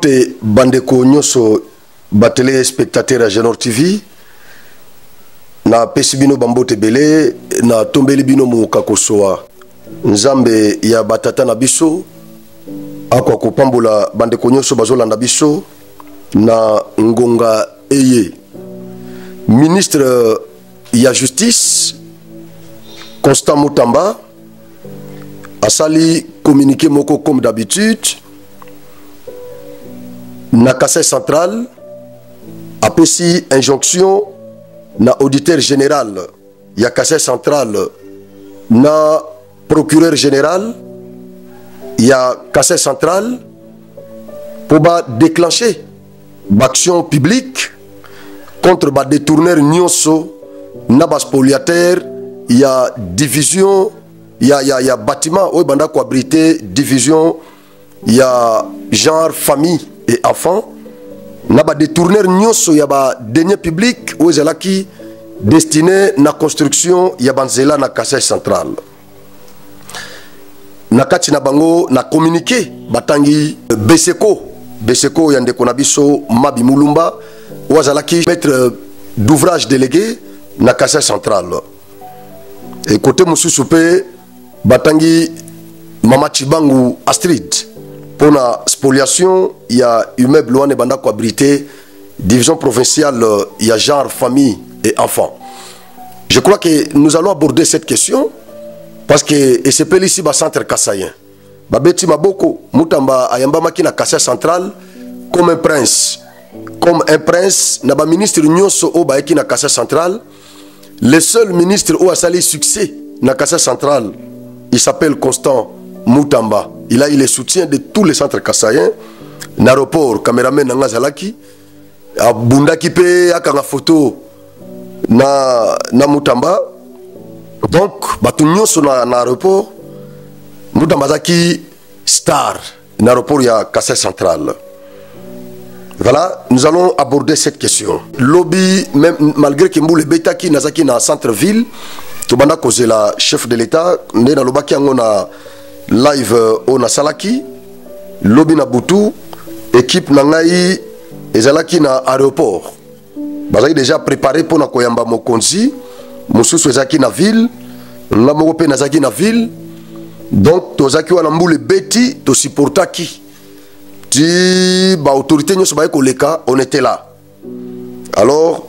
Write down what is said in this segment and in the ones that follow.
Mbote bandeko nyoso batele spectateur à Genor TV na pesibino bambote belé na tombeli bino muka kosoa nzambe ya batata na biso akwa kopambola bandeko nyoso bazolanda biso na ngonga eye ministre ya justice Constant Mutamba asali communiqué moko comme d'habitude na Kassai central apesi injonction na auditeur général ya Kassai central na procureur général ya Kassai central pour déclencher l'action publique contre ba détourneur nyonso na ba spoliataire ya division ya bâtiment ou banda ko abrité division ya genre famille et enfants na ba détourneur nyonso ya ba deniers publics ou ezalaki destiné na construction ya banzela na Kassai central na kati na bango na communiqué batangi Beseko ya ndeko na biso Mabi Mulumba ou azalaki maître d'ouvrage délégué na Kassai central et côté mususu pe batangi Mama Chibangu Astrid pour la spoliation il y a immeuble wane banda ko abrité division provinciale il y a genre famille et enfants. Je crois que nous allons aborder cette question parce que et c'est pas ici bas centre kassayen babeti maboko Mutamba ayamba makina Kassai central comme un prince na ba ministre nyonso o ba ekina Kassai central. Le seul ministre où a sali succès na Kassai central il s'appelle Constant Mutamba. Il a eu le soutien de tous les centres kassaïens. N'aéroport, caméraman na ngazalaki, abunda kipe akanga photo na Mutamba. Donc, batu nyonso na aéroport, Mutamba zaki star na aéroport ya Kassai central. Voilà, nous allons aborder cette question. Lobby, même malgré que Mboule Betaki nazaki na centre-ville, tobanda cause la chef de l'État, né na lobaki yango na live au Nasalaki, lobby na Boutou, équipe nangai ezalaki na aéroport. Bazaki déjà préparé pour na koyamba mokonzi, mususu ezaki na ville, na moko pe nazaki na ville. Donc tozaki wana Mboule Beti to supportaki. Ti ba autorité nyoso ba koleka, on était là. Alors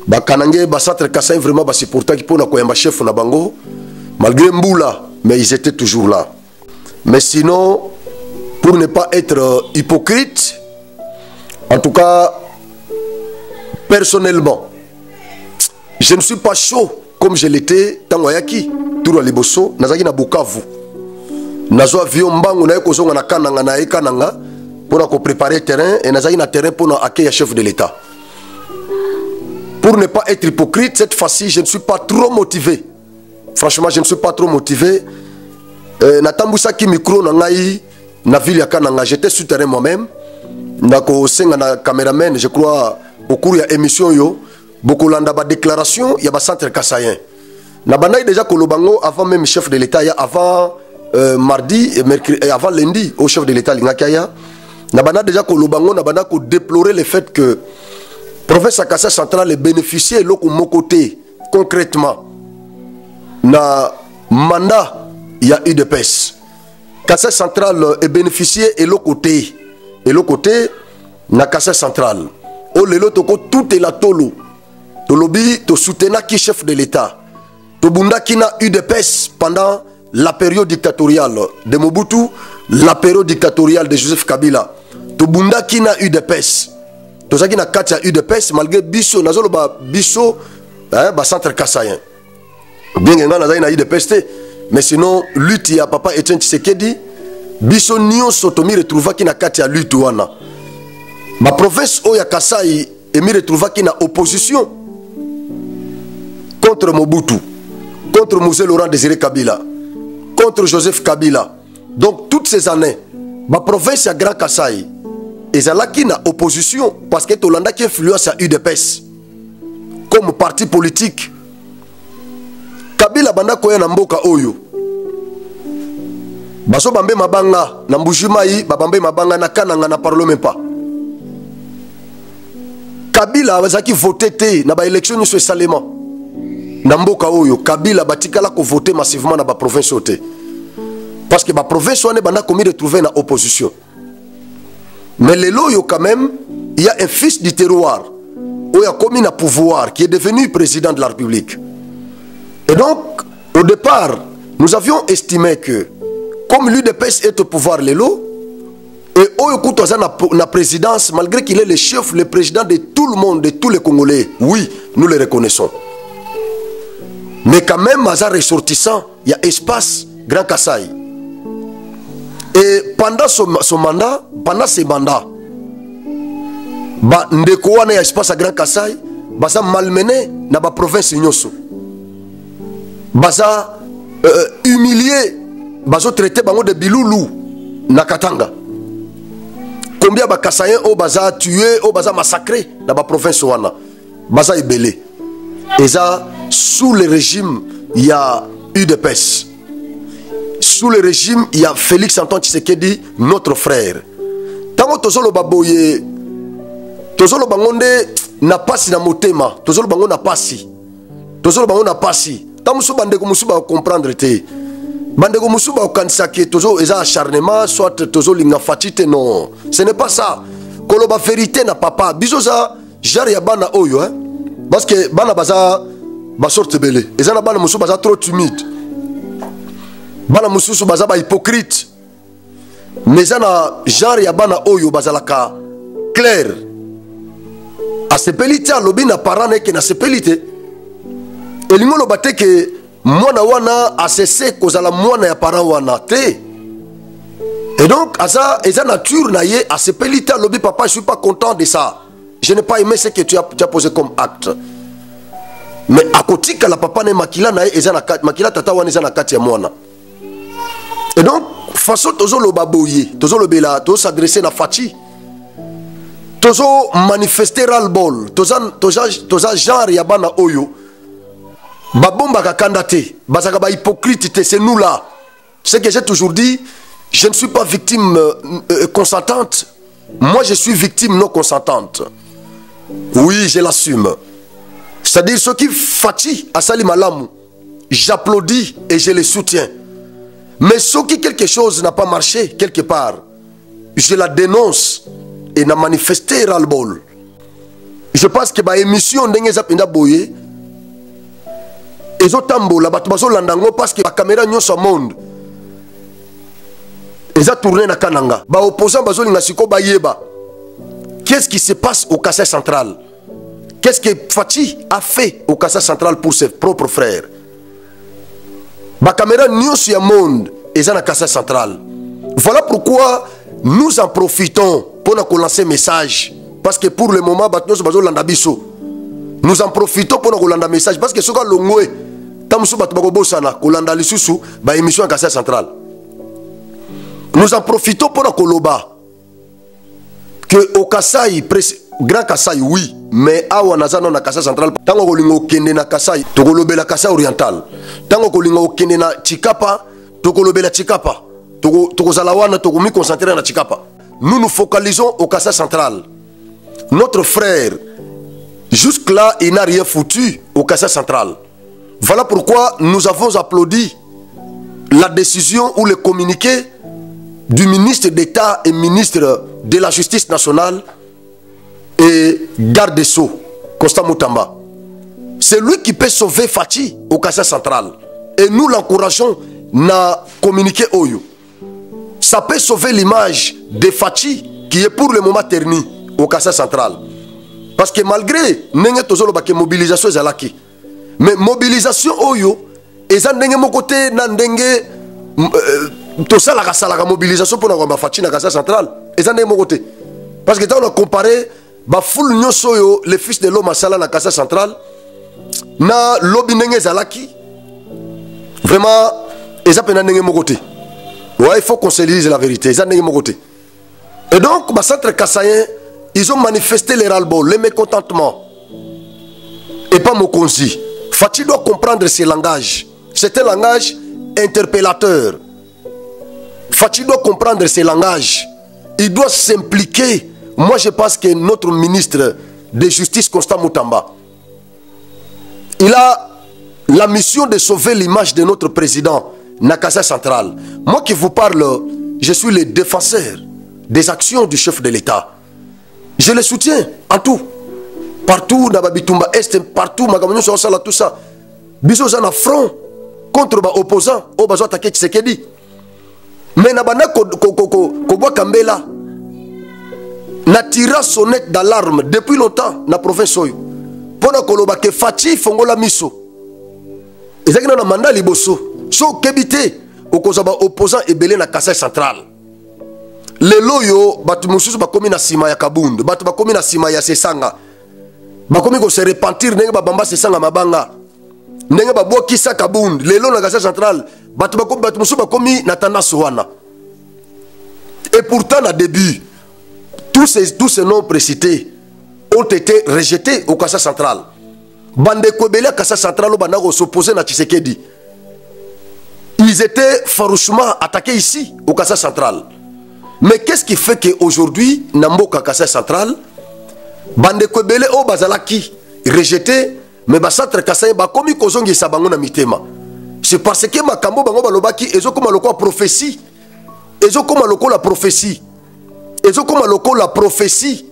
ba kanangé ba centre Kassai vraiment ba supportaki pour na koyamba chef na bango, malgré Mboula, mais ils étaient toujours là. Mais sinon, pour ne pas être hypocrite, en tout cas, personnellement, je ne suis pas chaud comme je l'étais dans Wayaki, tout à Liboso, Nazaki na Bukavu. Nazo avion mbangu na ekozonga na kananga na ekananga pour préparer terrain et Nazaki na terrain pour accueillir chef de l'État. Pour ne pas être hypocrite, cette fois-ci, je ne suis pas trop motivé. Franchement, je ne suis pas trop motivé. Natambusa ki micro na ngai na ville ya Kananga, j'étais sur terrain moi-même. Nako senga na caméraman, je crois au cours ya émission yo, beaucoup landa ba déclaration ya ba centre kassayen. Na banai déjà kolobango avant même chef de l'État ya avant mardi et mercredi et avant lundi au chef de l'État lingakaya. Na bana déjà kolobango na bana ko déplorer le fait que province à Kassai central est bénéficié loko mokoté concrètement na mandat il y a eu de pèse. Kassai central est bénéficié et l'autre côté, na Kassai central. Oh lelo toko tout est la tolo. To lobby to soutena qui chef de l'État. To bunda qui n'a eu de pèse pendant la période dictatoriale de Mobutu, la période dictatoriale de Joseph Kabila. To bunda qui n'a eu de pèse. To ça qui n'a katia eu de pèse malgré biso nazolo ba biso ba centre kassayen. Bien que na eu de pèse. Mais sinon, lutte ya papa Etienne Tshisekedi, biso nyonso tomi retrouvaki na kati ya lutte wana. Ma province oya Kassai emi retrouvaki na opposition contre Mobutu, contre Mosé Laurent Désiré Kabila, contre Joseph Kabila. Donc toutes ces années, ma province ya Grand Kassai ezalaki na opposition parce que tolanda ki influence ya UDPS comme parti politique. Kabila banda koya na mboka oyo baso bambe mabanga na Mbujimai babambe mabanga na Kananga na parle même pas Kabila bazaki voté te na ba élection nyonso esalema na mboka oyo. Kabila batikala ko voter massivement na ba province ote parce que ba province wane banda komi retrouver na opposition. Mais le loyo quand même, il y a un fils du terroir où il a commis na pouvoir qui est devenu président de la République. Et donc au départ nous avions estimé que comme l'UDPS est au pouvoir lelo et Oyo Koutoza na présidence, malgré qu'il est le chef, le président de tout le monde, de tous les Congolais, oui, nous le reconnaissons. Mais quand même, Maza ressortissant, il y a espace Grand Kassai. Et pendant son mandat, pendant ses mandats, ndeko wana ya espace à Grand Kassai, baza malmené na ba province nyoso. Baza humilié, bazo traité bango de biloulou na Katanga. Combien de Kassaïens au baza tué, au baza massacré dans la province wana, baza ebélé. Et ça, sous le régime, il y a UDPS. Sous le régime, il y a Félix Antoine Tshisekedi, notre frère. Tango tozolo baboye, tozolo bangonde na pasi na motema, tozolo bango na pasi. Tozolo bango na pasi. Tamusu bandeko musu ba comprendre te. Bandeko musu ba okanisa ke tozo eza acharnement soit tozo linga fatite non. Ce n'est pas ça. Koloba vérité na papa. Biso za jar ya bana oyo hein. Parce que bana baza ba sorte belé. Eza na bana musu baza trop timide. Bana musu baza ba hypocrite. Mais eza na jar ya bana oyo bazalaka clair. A sepelite alobi na parane ke na sepelite. Elingo lo bate ke mwana wana a cessé kozala mwana ya parent wana te. Et donc asa eza nature na ye a sepelite alobi papa je suis pas content de ça. Je n'ai pas aimé ce que tu as posé comme acte. Mais à côté que la papa ne makila na ye eza na makila tata wana eza na kati ya mwana. Et donc façon tozo lo baboye, tozo lo bela, tozo s'adresser na Fachi. Tozo manifester ras-le-bol, toza genre ya bana oyo. Babomba kakanda te, bazaka ba hypocrite te, c'est nous là. Ce que j'ai toujours dit, je ne suis pas victime consentante. Moi je suis victime non consentante. Oui, je l'assume. C'est-à-dire ceux qui fatiguent à Sali Malamu, j'applaudis et je les soutiens. Mais ceux qui quelque chose n'a pas marché quelque part, je la dénonce et n'a manifesté ras-le-bol. Je pense que ma émission d'Engeza Penda Boye, ezotambola bato bazolandango parce que la caméra nyonso monde eza tourné na kananga ba opposant bazolinga siko bayeba qu'est-ce qui se passe au Kassai central, qu'est-ce que Fachi a fait au Kassai central pour ses propres frères. Ba caméra nyonso ya monde eza na Kassai central. Voilà pourquoi nous en profitons pour nous lancer message parce que pour le moment bato nyonso bazolanda biso. Nous en profitons pour nous lancer message parce que soka longwe tamusu bato bakobosana kolanda lisusu ba émission en Kassai central. Nous en profitons pour nous koloba que au Kassai Grand Kassai oui, mais awa nazano na Kassai central tango kolingo kende na Kassai tokolobela Kassai oriental, tango kolingo kende na Chikapa tokolobela Chikapa, tokozala wana tokomi concentrer na Chikapa. Nous nous focalisons au Kassai central. Notre frère jusque là il n'a rien foutu au Kassai central. Voilà pourquoi nous avons applaudi la décision ou le communiqué du ministre d'État et ministre de la Justice nationale et garde des Sceaux, Constant Moutamba. C'est lui qui peut sauver Fachi au Kassai central. Et nous l'encourageons à communiquer Oyo. Ça peut sauver l'image de Fachi qui est pour le moment terni au Kassai central. Parce que malgré la mobilisation ezalaki, mais mobilisation Oyo, eza ndenge mon côté na ndenge tout ça la mobilisation pour la Fachi na Kassai central, eza ndenge mon côté. Parce que quand on a comparé ba foule nyonso yo le fils de l'homme asala na Kassai central na lobby ndenge ezalaki, vraiment eza pena ndenge mon côté. Ouais, il faut qu'on se dise la vérité, eza ndenge mon côté. Et donc ba centre kassaïen ils ont manifesté les ras-le-bol, les mécontentements. Et pas Mokonzi. Fachi doit comprendre ce langage. C'est un langage interpellateur. Fachi doit comprendre ce langage. Il doit s'impliquer. Moi, je pense que notre ministre de justice Constant Moutamba. Il a la mission de sauver l'image de notre président na Kasai central. Moi qui vous parle, je suis le défenseur des actions du chef de l'État. Je le soutiens en tout. Partout dans Babitumba Est, partout, tout ça. Bisous en front contre les opposants, au besoin d'attaquer Tshisekedi. Mais Nabana Koboa Kambela n'a tiré sonnette d'alarme depuis longtemps dans la province. Pendant que Fati Fongola Miso. Et ça qui n'a mandat liboso. So kebite au kozaba opposant et belé na Kasai central. Le loyo batu mususu bakomi na sima ya Kabundu, batu bakomi na sima ya Sesanga. Bakomi ko se repentir nenge babamba Sesanga mabanga. Nenge baboki sa Kabundu, le lo na Kasai central, batu mususu bakomi na tendance wana. Et pourtant na début tous ces noms précités ont été rejetés au Kasai central. Bande Kobele Kasai central au banda s'opposer na Tshisekedi. Ils étaient farouchement attaqués ici, au Kasai central. Mais qu'est-ce qui fait qu'aujourd'hui, Namboka Kasai central, Bande Kwebele o Bazalaki, rejeté, mais Basantre Kasai, Bakomi Kozongi Sabango na mitema. C'est parce que Makambo Bango Balobaki, et comme la prophétie, et comme la prophétie, et comme la prophétie,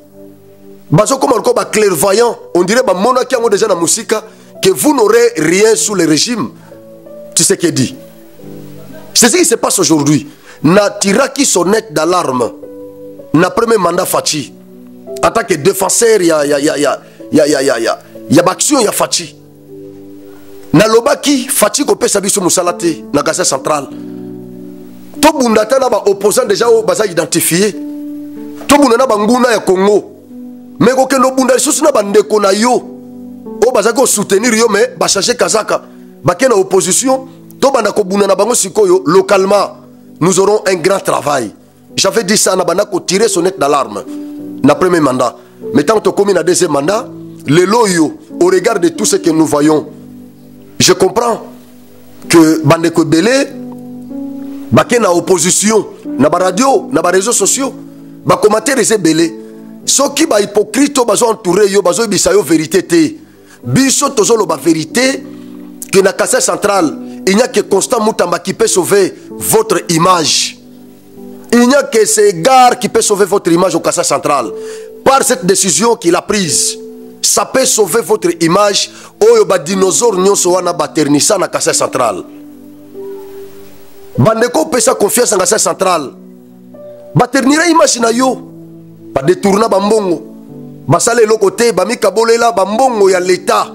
Bazo comme la clairvoyant, on dirait que monaki a déjà dans la musique, que vous n'aurez rien sous le régime. Tu sais ce qu'il dit. C'est ce qui se passe aujourd'hui. Na tiraki sonnette d'alarme. Na premier mandat Fati. En tant que défenseur, il y a action, il y a Fati. Na lobaki Fati ko pesa biso musalate na Kasai central. To bundata na ba opposant déjà au baza identifié. To bundana banguna ya Congo. Mais ko kendo bunda susu na bandeko na yo. O baza ko soutenir yo mais ba changer kazaka. Ba ke na opposition. Localement, nous aurons un grand travail. J'avais dit ça, nous tirer sonnette d'alarme dans le premier mandat. Mais tant que nous avons un deuxième mandat, les loyaux, au regard de tout ce que nous voyons, je comprends que Bandeko Belé, dans l'opposition, dans la radio, dans les réseaux sociaux, les commentaires sont belés. Ceux qui sont hypocrites, ils sont entourés, ils sont la vérité. Ils sont la vérité que dans la Kasai centrale, il n'y a que Constant Moutamba qui peut sauver votre image. Il n'y a que ces gars qui peuvent sauver votre image au Kasai central. Par cette décision qu'il a prise, ça peut sauver votre image. Oyo ba dinosaure nyonso wana baternisa na Kasai central. Bandeko pesa confiance en Kasai central. Baternira image na yo. Ba détourna bambongo. Basale lo côté ba mikabolela bambongo ya l'état.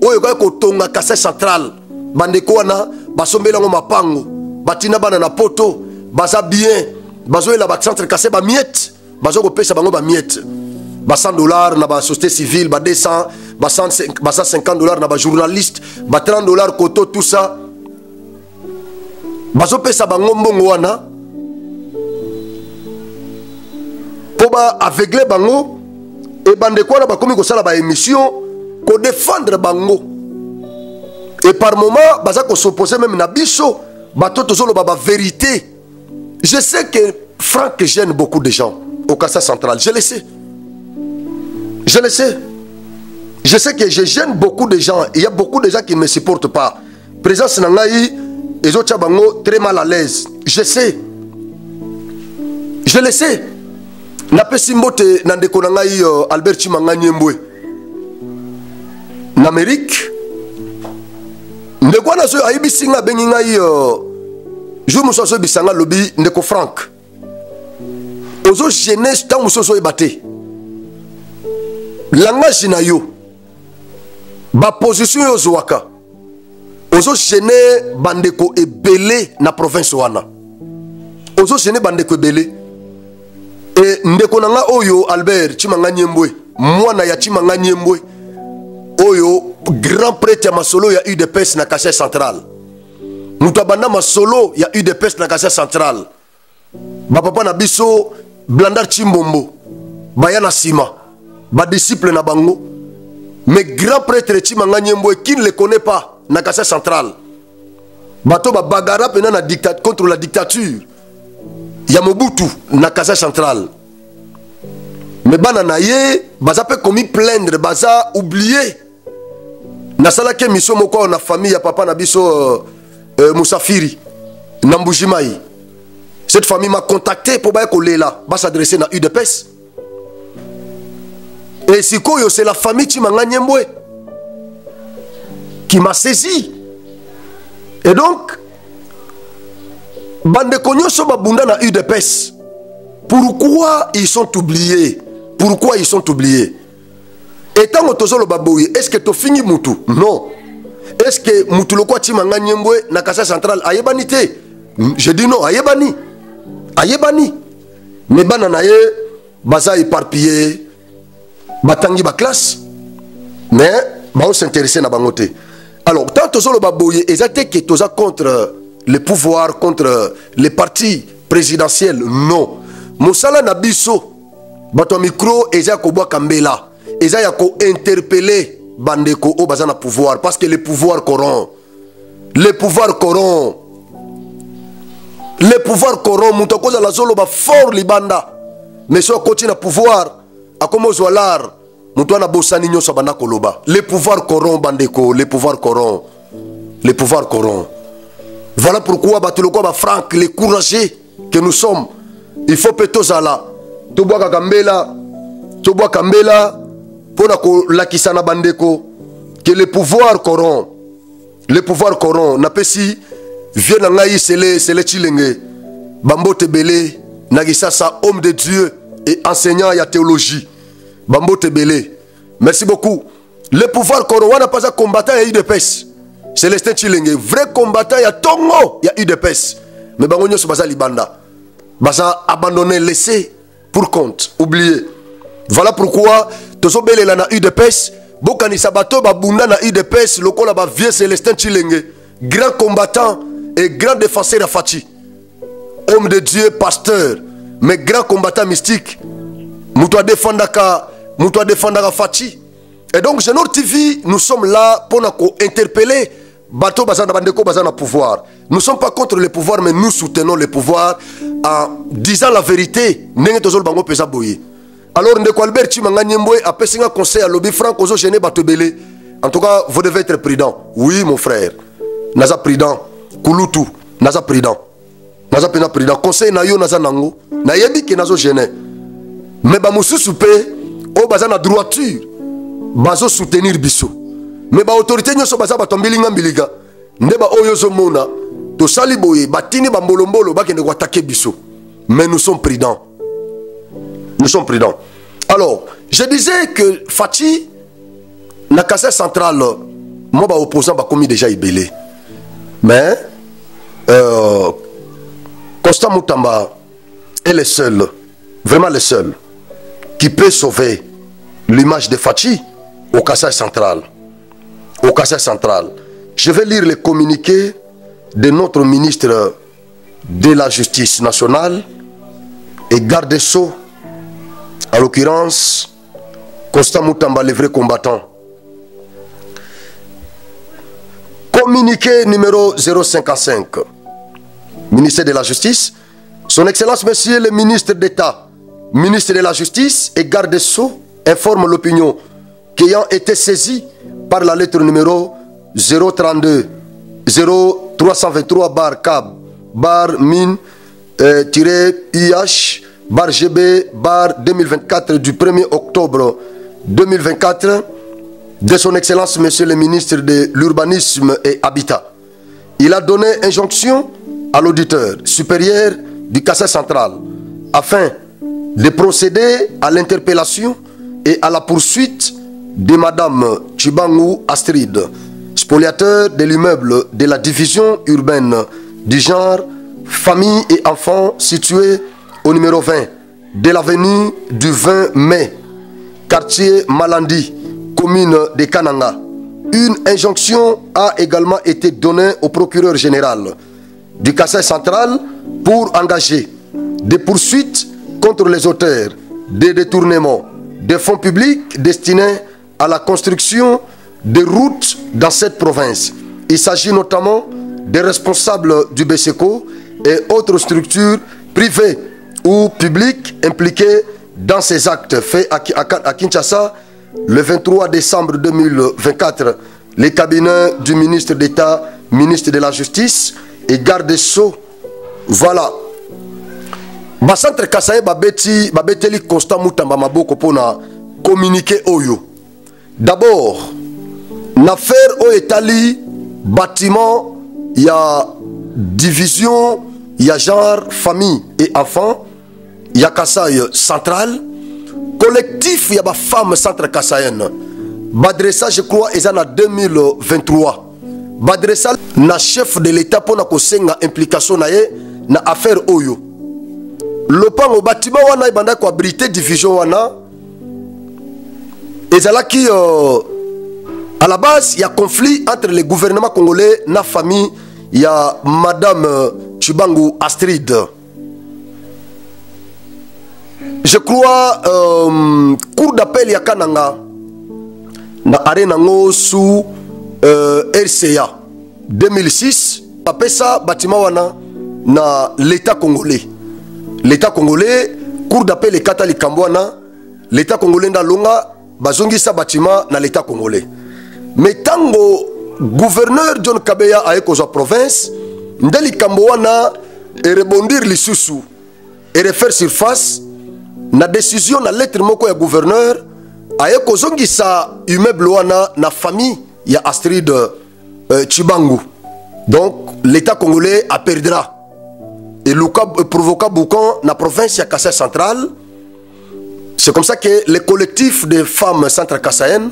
Oyo ko tonga Kasai central. Bandeko wana basombela ngo mapango batina bana na poto baza bien bazoela ba centre Kasai ba miette bazo ko pesa bango ba miette ba $100 na ba société civile ba 200 ba $150 na ba journaliste ba $30 koto tout ça bazo pesa bango mbongo wana po ba aveugler bango et bandeko wana ba komi ko sala ba émission ko défendre bango. Et par moment, ils s'opposer même à Bisso, la vérité. Je sais que Franck gêne beaucoup de gens au Kasai central. Je le sais. Je le sais. Je sais que je gêne beaucoup de gens. Il y a beaucoup de gens qui ne me supportent pas. Présence Nangaï, les autres sont très mal à l'aise. Je sais. Je le sais. Nape Simbote Nandeko Nangaï Albert Chimangani Mbwe. En Amérique, ndeko na so ayibi singa bengi ngai jour musoso bisanga lobi ndeko Frank ozo jeunesse tant musoso ebate langage na yo ba position yo zwaka ozo jeune bandeko ebele na province wana ozo jeune bandeko ebele et ndeko nanga oyo Albert Chimangani Mbwe mwana ya Chimangani Mbwe oyo grand prêtre ya masolo ya UDPS na Kasai central. Mutabanda masolo ya UDPS na Kasai central. Ba papa na biso Blandar Chimbombo bayana sima ba disciple na bango. Mais grand prêtre Chimangani Mbwe qui ne le connaît pas na Kasai central. Bato ba bagara pena na contre la dictature ya Mobutu na Kasai central. Mais bana na ye baza pe komi plaindre baza oublié nasala ke mission moko na famille ya papa na biso Musafiri na Mbujimai. Cette famille m'a contacté pour ba kolela ba s'adresser na UDPS. Et sikoyo c'est la famille Chimanga Nyembwe qui m'a saisi. Et donc bande konyoso babunda na UDPS. Pourquoi ils sont oubliés? Pourquoi ils sont oubliés? Et tant que le baboui, est-ce que tu finis Moutou? Non. Est-ce que Moutou le quoi Chimanga Nyembwe na Kasa centrale ayebanité? Je dis non, ayebani. Ayebani. Mais bananaye baza éparpillé batangi ba classe. Mais on s'intéresser na bangote. Alors tant que le baboui, exactement que tu contre les pouvoirs, contre les partis présidentiels, non. Moussala Nabiso, bato micro, eza koboa kambela, eza yako interpeller bandeko au bazana pouvoir, parce que les pouvoirs corrompent. Les pouvoirs corrompent. Les pouvoirs corrompent. Moutokoza la zolo ba fort libanda. Mais si on continue à pouvoir, à comment zoalar, moutouana bossani nyo sabana koloba. Les pouvoirs corrompent bandeko, les pouvoirs corrompent. Les pouvoirs corrompent. Voilà pourquoi batuloko ba franc, les courageux que nous sommes. Il faut péter zala. Toboa kambela, pour la kisana bandeko, que les pouvoirs corrompent. Les pouvoirs corrompent. Napesi, vieux nangaï, c'est le chilenge. Bambo Tebele, Nagisasa, homme de Dieu et enseignant à la théologie. Bambo Tebele. Merci beaucoup. Les pouvoirs corrompent. On n'a pas à combattre à UDPS. Célestin Chilenge, vrai combattant, il y a Tongo, il y a UDPS. Mais Bangonyo se basa Libanda. Basa abandonné, laissé pour compte, oublié. Voilà pourquoi, Tozo Bele na UDPS, Bokani Sabato, Babunda na UDPS, Lokola ba vieux Célestin Chilenge, grand combattant et grand défenseur à Fati. Homme de Dieu, pasteur, mais grand combattant mystique. Moutoua défendaka Fati. Et donc, Genor TV, nous sommes là pour nous interpeller. Bateau Bazana Bandeko Bazana pouvoir. Nous ne sommes pas contre le pouvoir, mais nous soutenons le pouvoir en disant la vérité. Alors, Ndeko Albert Chimanga Nyembwe a passé un conseil à Lobby Franck aux gênés Batobele. En tout cas, vous devez être prudent. Oui, mon frère. Naza prudent. Kulutu. Naza prudent. Naza prudent. Conseil Nayo Naza Nango. Nayebi ki Nazo gêné. Mais Bamoussou Soupé, au Bazana droiture. Bazo soutenir biso. Mais ba autorité nyoso baza batombilinga mbiliga. Ndeba oyozo mona to saliboye batini bambolombolo bakende ko attaquer biso. Mais nous sommes prudents. Nous sommes prudents. Alors, je disais que Fati na Kasa centrale moi ba opposant ba commis déjà ibélé. Mais Constant Moutamba est le seul, vraiment le seul qui peut sauver l'image de Fati au Kasa central. Au Kasa central. Je vais lire le communiqué de notre ministre de la Justice nationale et garde des Sceaux, en l'occurrence, Constant Moutamba, le vrai combattant. Communiqué numéro 055. Ministère de la Justice. Son Excellence, Monsieur le ministre d'État, ministre de la Justice et garde des Sceaux, informe l'opinion qu'ayant été saisi par la lettre numéro 032 0323 bar cab bar mine IH bar GB bar 2024 du 1er octobre 2024 de son Excellence Monsieur le ministre de l'Urbanisme et Habitat. Il a donné injonction à l'auditeur supérieur du Kasa central afin de procéder à l'interpellation et à la poursuite de Madame Chibangu Astrid, spoliateur de l'immeuble de la division urbaine du genre famille et enfants situé au numéro 20 de l'avenue du 20 mai, quartier Malandi, commune de Kananga. Une injonction a également été donnée au procureur général du Kasa central pour engager des poursuites contre les auteurs des détournements des fonds publics destinés à la construction des routes dans cette province. Il s'agit notamment des responsables du BSECO et autres structures privées ou publiques impliquées dans ses actes faits à Kinshasa le 23 décembre 2024, les cabinets du ministre d'État, ministre de la Justice et garde des Sceaux, voilà. Basantre Kasaye babeteli Constant Mutamba Maboko pour communiquer oyo. D'abord, l'affaire au Italie, bâtiment, il y a division, il y a genre, famille et enfants, il y a Kasaye central, collectif, il y a ma femme centre Kasayen. Badressa, je crois, ils en a 2023. Badressa, na chef de l'État pour na kosenga implication na affaire oyo. Le pan au bâtiment wana ibanda ko abrité division wana. Ezalaki à la base, il y a conflit entre le gouvernement congolais et la famille. Il y a Madame Chibangu Astrid. Je crois, cour d'appel, il y a Kananga. Na arena sous RCA 2006. Après ça, bâtiment wana na l'État congolais. L'État congolais, cour d'appel, et Katali Kambwana. L'État congolais dans longa. Bazongi sa bâtiment dans l'État congolais. Mais tango gouverneur John Kabeya a écosé province, ndeli Kamboana et rebondir lisusu et refaire surface na décision na lettre moko ya gouverneur a écosongi sa immeuble wana na famille ya Astrid Chibangu. Donc l'État congolais a perdra et Luka provoqua boucan na province ya Kassai centrale. C'est comme ça que le collectif des femmes centre Kassayen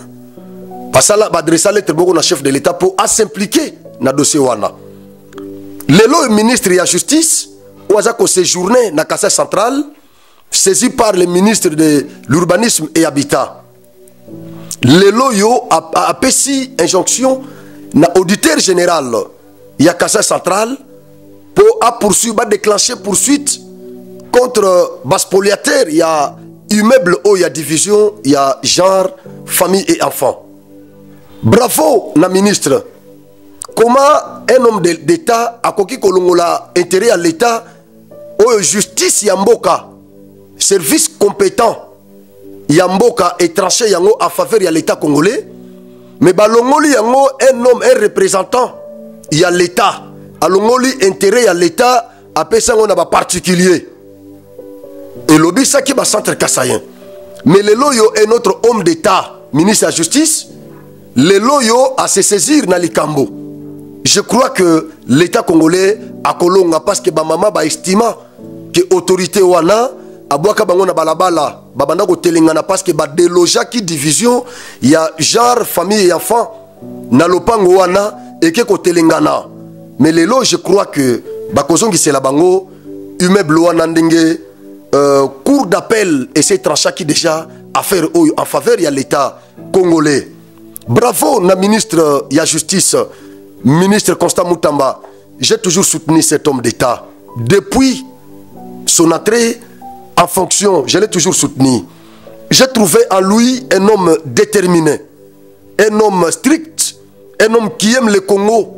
va adresser la lettre au chef de l'État pour s'impliquer dans le dossier. Le ministre de la Justice, où a séjourné dans Kassai central, saisi par le ministre de l'Urbanisme et Habitat. Le loyo a fait injonction na auditeur général il y a Kassai central pour poursuivre, déclencher poursuite contre Baspoliataire. Il y a immeuble où il y a division, il y a genre, famille et enfants. Bravo, la ministre. Comment un homme d'État a coquille kolongola intérêt à l'État, où justice yamboka, service compétent yamboka et tranché yango en faveur de l'État congolais, mais balongoli yango un homme, un représentant, il y a l'État. Alongoli intérêt à l'État, après ça on a pas particulier. Et l'objet ça qui va centre Kassayen. Mais le loyo est notre homme d'État, ministre de la Justice. Le loyo a se saisir dans les Kambo. Je crois que l'État congolais a kolonga parce que ba maman ba estima que autorité wana abwaka bango na balabala babanda ko telengana parce que ba déloja qui division il y a genre famille et enfant na lopango wana et que ko telengana. Mais le lo je crois que ba kozongi c'est la bango immeuble wana ndenge cour d'appel et c'est trancha qui déjà affaire en faveur de l'État congolais. Bravo, la ministre de la Justice, ministre Constant Mutamba. J'ai toujours soutenu cet homme d'État. Depuis son entrée en fonction, je l'ai toujours soutenu. J'ai trouvé en lui un homme déterminé, un homme strict, un homme qui aime le Congo,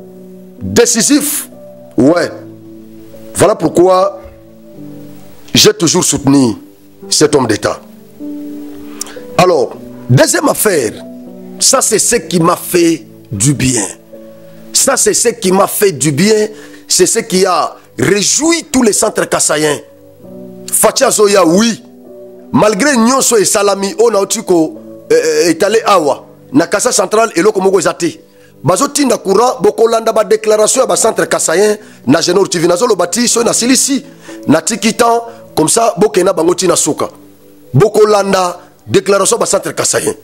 décisif. Ouais. Voilà pourquoi j'ai toujours soutenu cet homme d'État. Alors, deuxième affaire, ça c'est ce qui m'a fait du bien. Ça c'est ce qui m'a fait du bien. C'est ce qui a réjoui tous les centres kassaïens. Fatia Zoya, oui. Malgré Nyonso et Salami, on a otiko est allé awa. Na Kassa central et l'Okomogo Zati. Bazoti na courant, Bokolanda ba déclaration à ba centre kassaïen. Na Genor TV Nazolo bati, so na Silisi. Na Tikitan, comme ça, Bokena Bangoti na Souka. Bokolanda, déclaration à ba centre kassaïen.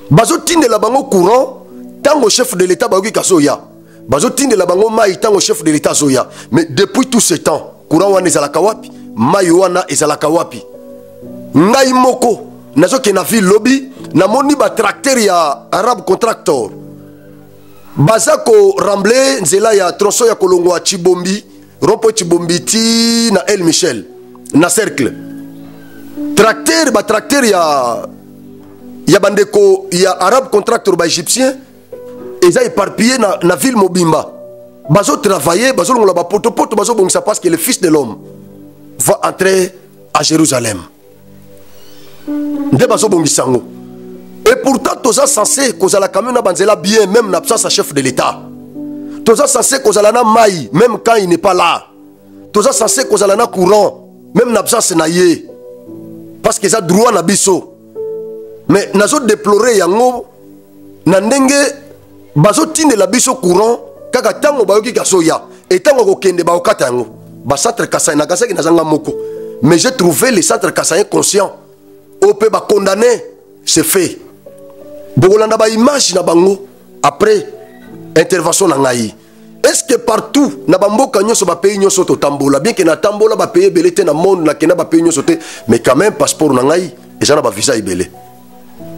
Bazotinde la bango courant, tango chef de l'État baoki kasoya. Bazotinde la bango mai tango chef de l'État zoya. Mais depuis tout ce temps, courant wana ezalaka wapi, mai wana ezalaka wapi. Ngai moko, nazo ke na ville lobby, na moni ba tracteur ya Arab Contractor. Bazako ramble nzela ya tronçon ya kolongo a Chibombi, rompo Chibombi ti na El Michel, na cercle. Tracteur ya ya bandeko ya Arab Contractor ba égyptien ils ont éparpillé na ville Mobimba. Bazo travailler, bazo longola ba poto bazo bongisa parce que le fils de l'homme va entrer à Jérusalem. nde bazobongisa yango. Et pourtant toza censé kozala quand même na banzela bien même na absence à chef de l'État. Toza censé kozala na mai même quand il n'est pas là. Toza censé kozala na courant même na absence na ye. Parce que ça droit na biso. Mais nazo déplorer yango na ndenge bazo tinde la biso courant kaka tango bayoki kasoya et tango kokende ba okata yango ba centre Kassaye na Kassaye na zanga moko. Mais j'ai trouvé les centres Kassaye conscients. On peut ba condamner, c'est fait. Bokolanda ba image na bango après intervention na ngai. Est-ce que partout na bamboka nyonso ba pays nyonso to tambola bien que na tambola ba pays belete na monde na kena ba pays nyonso te mais quand même passeport na ngai et ça na ba visa ibele.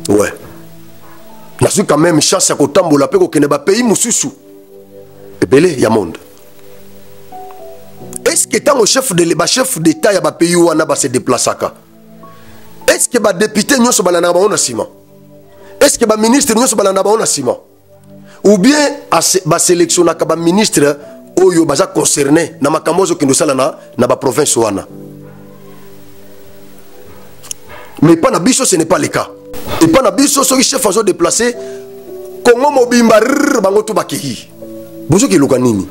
Ouais. Na su quand même chance ya ko tambola pe ko kena ba pays mususu. Ebele ya monde. Est-ce que tant au chef d'État ya ba pays wana ba se déplaçaka? Est-ce que ba député nyonso balana ba ona sima? Est-ce que ba ministre nyonso balana ba ona sima? Ou bien ba sélectionnaka ba ministre oyo baza concerné na makambozo ki ndosala na ba province wana? Mais pas na biso ce n'est pas le cas. Et pas na biso so chef azo déplacer Congo mobimba bango to bakehi. Bozo ki luka nini?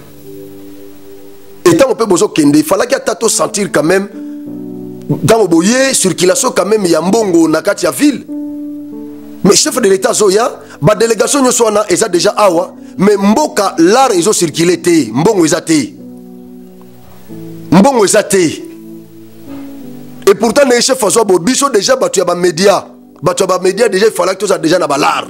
Et tant on peut bozo kende, il fallait qu'il tato sentir quand même dans le boyer circulation quand même yambongo na kati ya ville. Mais chef de l'État zoya, ba délégation nyo sona eza déjà awa, mais mboka l'art ils ont circulé té, mbongo ezate. Mbongo ezate. Et pourtant les chefs azo bo biso déjà batu ya ba média déjà il fallait que tout ça déjà na ba l'art.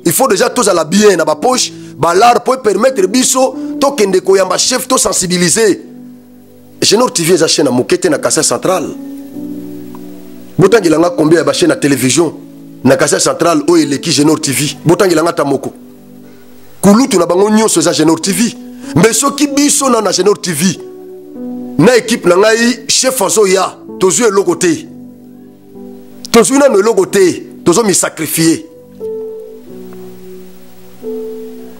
Il faut déjà tous à la bien na ba poche, ba l'art pour permettre biso to kende ko yamba chef to sensibiliser. Génor TV eza chaîne na mokete na Kassaye central. Botangilanga combien ya chaîne na télévision na Kassaye central o eleki Génor TV. Botangilanga tamoko. Kulutu na bango nyonso eza Génor TV. Mais soki biso na Génor TV na équipe na ngai chef azo ya tozu eloko te. Tozu na eloko te, tozo mi sacrifier.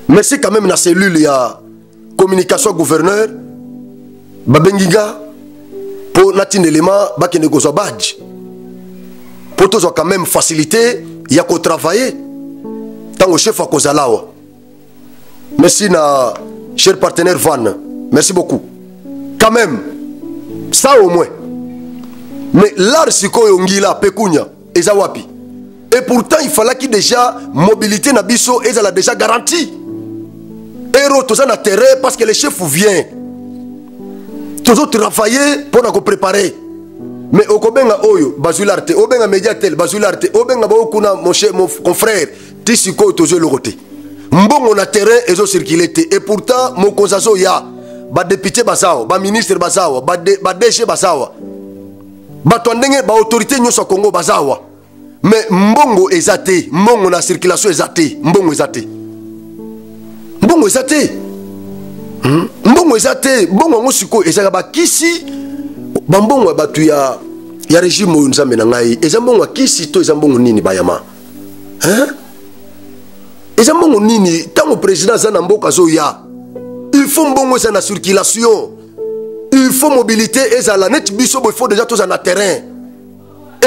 Merci quand même na cellule ya communication gouverneur Babengiga pour natin élément bakene gozo badge. Pour tous quand même facilité ya ko travailler tant au chef à kozalawa. Merci na cher partenaire Van. Merci beaucoup. Quand même ça au moins. Mais l'art sikoyo ngila pekunya eza wapi? Et pourtant il fallait qu'il déjà mobilité na biso ezala déjà garantie. Héros tous en terrain parce que le chef vient. Tous travailler pour nous préparer. Mais au Kobenga Oyo, Bazularte, Obenga Mediatel, Bazularte, Obenga Baokuna, mon confrère, Tissiko, toujours le côté. Mbon on a terrain et zo circulé. Et pourtant, mon konzazo ya, ba député Basawa, ba ministre Basawa, ba DG Basawa, ba tondenge, ba autorité nyoso Congo Basawa. Mais mbongo ezate, mbongo na circulation ezate, mbongo ezate. Mbongo ezate. Mbongo ezate, mbongo ngosiko ezaka ba kisi bambongo batu ya régime nzambe na ngai ezambongo kisi to ezambongo nini bayama hein ezambongo nini tango président za na mboka zo ya il faut mbongo za na circulation il faut mobilité ezala net biso il faut déjà tous en terrain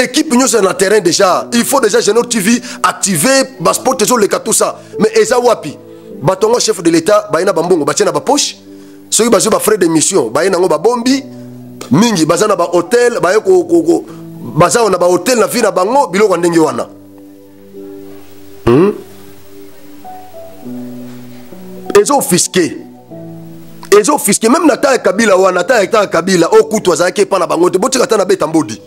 équipe nous na terrain déjà il faut déjà Génor TV activer passeport zo le tout ça mais eza wapi batongo chef de l'état bayina bambongo batina ba poche ceux qui ba frais d'émission bayina ngo ba bombi mingi bazana ba hôtel ba ko bazana na ba hôtel na vina bango biloko ndenge wana ezo fisqué même na ta kabila wana ta kabila okutu azaki pa na bango te botika ta na betambodi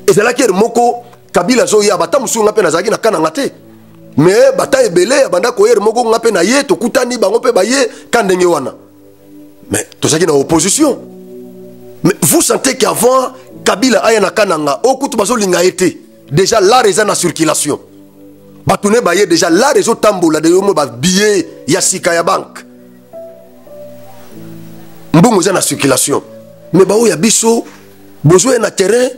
ezalaki moko kabila zo ya bata musunga pe na zaki na kana ngate mais bata ebele banda ko yer moko ngape na ye to kutani bango pe ba ye kandenge wana. Mais tout ça qui est en opposition. Mais vous sentez qu'avant Kabila ayana kananga okutu bazo linga été déjà la raison na circulation. Batune baye déjà la réseau tambola de yomo ba billet ya sika ya banque. Mbongo za na circulation. Mais ba o ya biso besoin na terrain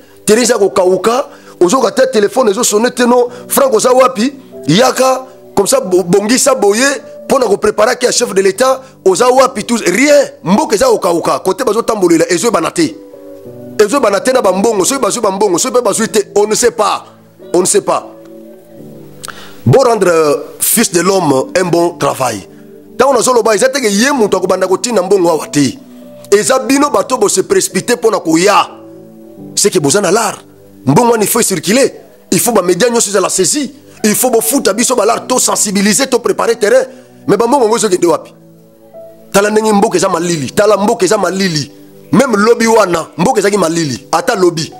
za ko kauka ozo ka téléphone ezo sonner teno franco za wapi yaka comme ça bongisa boye pour nous préparer qui est chef de l'État aux awa pitous rien mboka za okauka côté bazo tambolela ezo banate Et zo banatena bambongo, so bazu bambongo, so bazu te, on ne sait pas. On ne sait pas. Bon rendre fils de l'homme un bon travail. Tant on a solo ba ezate ke yemu to ko banda ko tina mbongo awati. Ezabino bato bo se précipiter pour na ko ya. C'est que besoin l'art. Mbongo il faut circuler. Il faut ba média nyo sur la saisie. Il faut bo foot abiso ba l'art to sensibiliser to préparer terrain. Mais bambongo ngozo ke de wapi. Tala ndenge mboke za malili, tala mboke za malili. Même lobby wana, mboke za ki malili, ata lobby.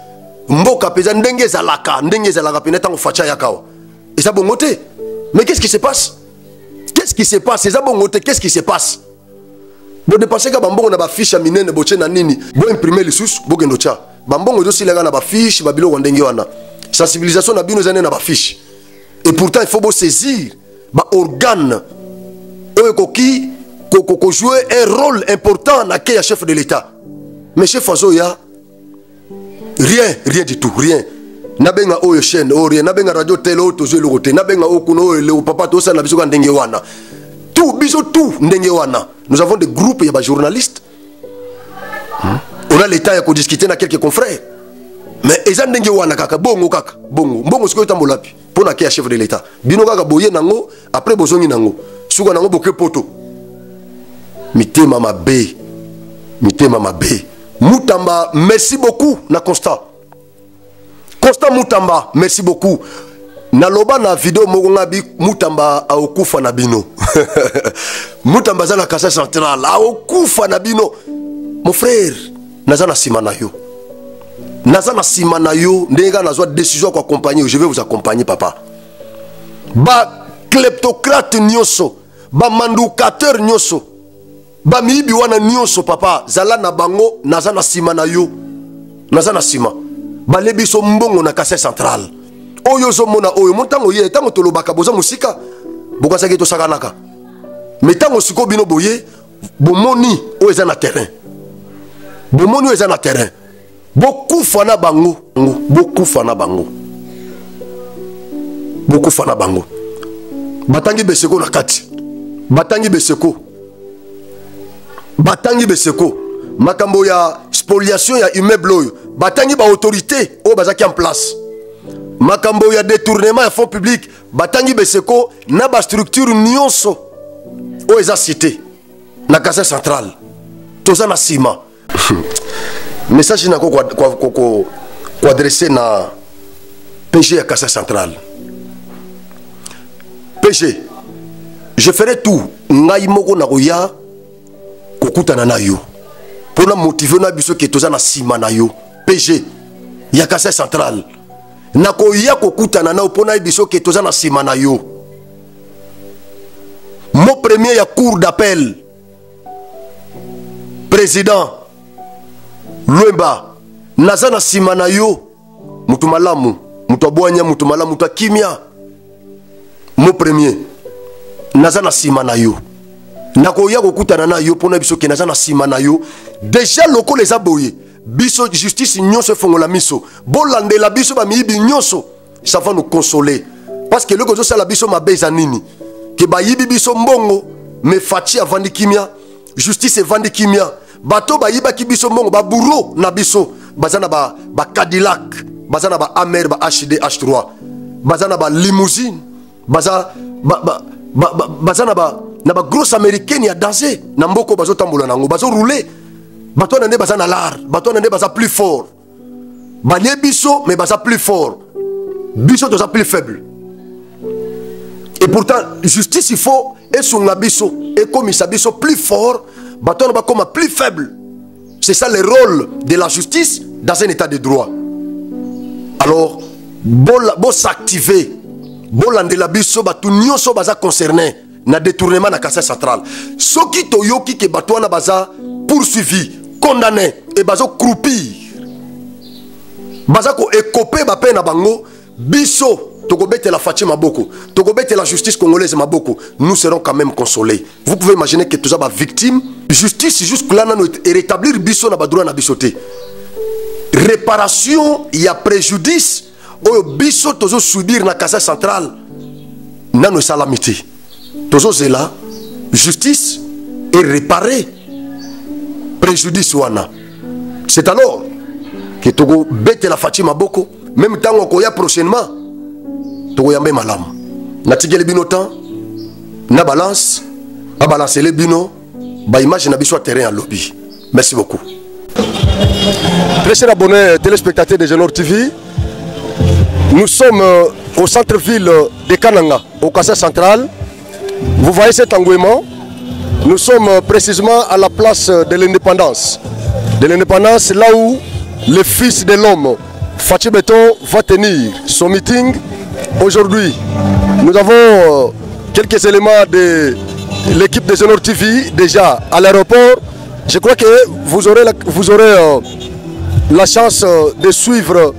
Mboka peza ndenge za laka peneta ngo facha yakawa. Et ça bon côté. Mais qu'est-ce qui se passe? Qu'est-ce qui se passe? Ça bon côté, qu'est-ce qui se passe? Bo dépenser ka bambongo na ba fiche ya minene bo tche na nini, bo imprimer les sous, bo gendo cha. Bambongo do silega na ba fiche, ba bilo ndenge wana. Sensibilisation na bino zane na ba fiche. Et pourtant il faut bo saisir ba organe qui jouer un rôle important dans le chef de l'État. Mais chef Azoya, rien du tout, rien. Nabenga oyo chaîne, rien. Nabenga radio télé, tozo le côté. Nabenga okuno le papa tosa na biso ndenge wana. Tout biso tout ndenge wana. Nous avons des groupes, il y a des journalistes. On a l'État qui discute avec quelques confrères. Mais ils ont ndenge wana kaka bongo kaka bongo. Bongo siko tambolapi. Pour na chef de l'État. Bino kaka boye nango après bozongi nango. Suko nango boke poto. Mitema mabe. Mitema mabe. Moutamba, merci beaucoup na Constant. Constant Moutamba, merci beaucoup. Na loba na vidéo mokonga bi Moutamba a okufa na bino. Moutamba za na Kasa Central a okufa na bino. Mon frère, naza na sima na yo. Naza na sima na yo, ndenga nazwa décision ko accompagner, je vais vous accompagner papa. Ba kleptocrate nyoso, ba mandukateur nyoso. Ba miibi wana nyoso papa, zala na bango naza na sima na yo. Naza na sima. Ba lebiso mbongo na Kasa Central. Oyo zo mona oyo montango ye tango tolobaka boza musika. Boka saki to sakanaka. Mais tango siko bino boye, bomoni o eza na terrain. Bomoni o eza na terrain. Beaucoup fana bango, beaucoup fana bango. Beaucoup fana bango. Batangi beseko na kati. Batangi beseko. Batangi beseko. Makambo ya spoliation ya immeuble oyo. Batangi ba autorité o bazaki en place. Makambo ya détournement ya fonds publics. Batangi beseko na ba structure nyonso o eza cité na Kasa Central. Toza na sima. Message na ko adresser na PG à Kasa Central. PG, je ferai tout ngai moko na koya kokutana na yo pour na motiver na biso ke toza na sima na yo. PG ya Kasa Central na koya kokutana na pour na biso ke toza na sima na yo. Mon premier ya cour d'appel président Lwemba nazana sima na yo mutu malamu mutu abwanya mutu malamu mutu kimia. Mon premier nazana sima na yo nakoya kokutana na yo pona biso ke nazana sima na yo déjà loko les aboye biso justice nyonso fongola miso bolandela biso ba miyibi nyonso ça va nous consoler parce que le gozo sala biso mabeza nini ke ba yibi biso mbongo me fachi avandi kimia justice evandi kimia. Bato ba yiba ki biso mbongo ba bourreau na biso bazana ba Cadillac bazana ba Amer ba HD H3 bazana ba limousine bazana ba na ba grosse américaine ya danser na mboko bazo tambola nango bazo rouler bato na nde bazana l'art bato na nde baza plus fort balie biso mais baza plus fort biso toza plus faible. Et pourtant justice il faut et son biso et comme ça biso plus fort. Baton ba comme plus faible. C'est ça le rôle de la justice dans un état de droit. Alors, bon s'activer. Bon landela biso batu nyonso baza concerné na détournement na Kasa Central. Soki toyoki ke bato na baza poursuivi, condamné et bazo croupir. Baza ko écoper ba peine na bango biso. Togobete la Fatima Maboko, Togobete la justice congolaise Maboko, nous serons quand même consolés. Vous pouvez imaginer que tout ça va victime. Justice jusque-là et rétablir biso na badroit na bisoté. Réparation, il y a préjudice. Oyo biso tozo subir na Kasa Central. Nano salamité. Tozo zela justice et réparer préjudice wana. C'est alors que togo bete la Fatima Boko même temps on koya prochainement togo yambe malam na tigele bino temps na balance a balancer les bino ba image na biso terrain à lobby. Merci beaucoup. Très chers abonnés téléspectateurs de Genor TV, nous sommes au centre-ville de Kananga, au Kassai central. Vous voyez cet engouement. Nous sommes précisément à la place de l'indépendance. De l'indépendance, là où le fils de l'homme, Fathi Beton, va tenir son meeting. Aujourd'hui, nous avons quelques éléments de l'équipe de Genor TV déjà à l'aéroport. Je crois que vous aurez la chance de suivre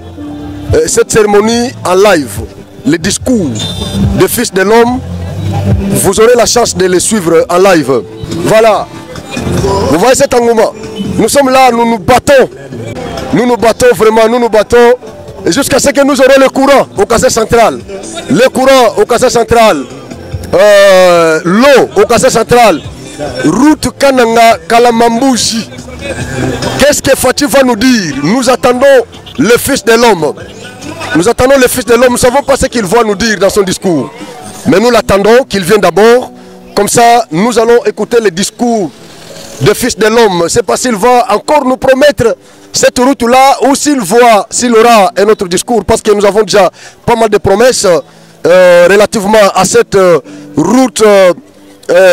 cette cérémonie en live. Le discours du fils de l'homme, vous aurez la chance de le suivre en live. Voilà, vous voyez cet engouement. Nous sommes là, nous nous battons. Nous nous battons vraiment, nous nous battons. Jusqu'à ce que nous aurons le courant au Kassai central. Le courant au Kassai central. L'eau au Kassai central. Route Kananga Kalamambouchi. Qu'est-ce que Fathi va nous dire? Nous attendons le fils de l'homme. Nous attendons le fils de l'homme. Nous ne savons pas ce qu'il va nous dire dans son discours. Mais nous l'attendons, qu'il vienne d'abord. Comme ça, nous allons écouter le discours du fils de l'homme. C'est pas s'il va encore nous promettre cette route-là ou s'il aura un autre discours. Parce que nous avons déjà pas mal de promesses relativement à cette route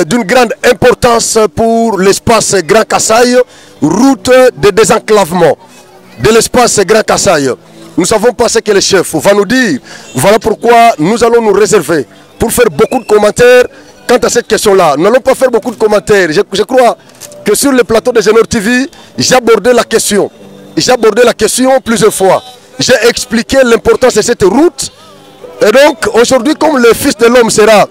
d'une grande importance pour l'espace Grand Kassai, route de désenclavement de l'espace Grand Kassai. Nous ne savons pas ce que le chef va nous dire. Voilà pourquoi nous allons nous réserver pour faire beaucoup de commentaires quant à cette question-là. Nous n'allons pas faire beaucoup de commentaires. Je crois que sur le plateau de Genor TV, j'ai abordé la question. J'ai abordé la question plusieurs fois. J'ai expliqué l'importance de cette route. Et donc, aujourd'hui, comme le fils de l'homme sera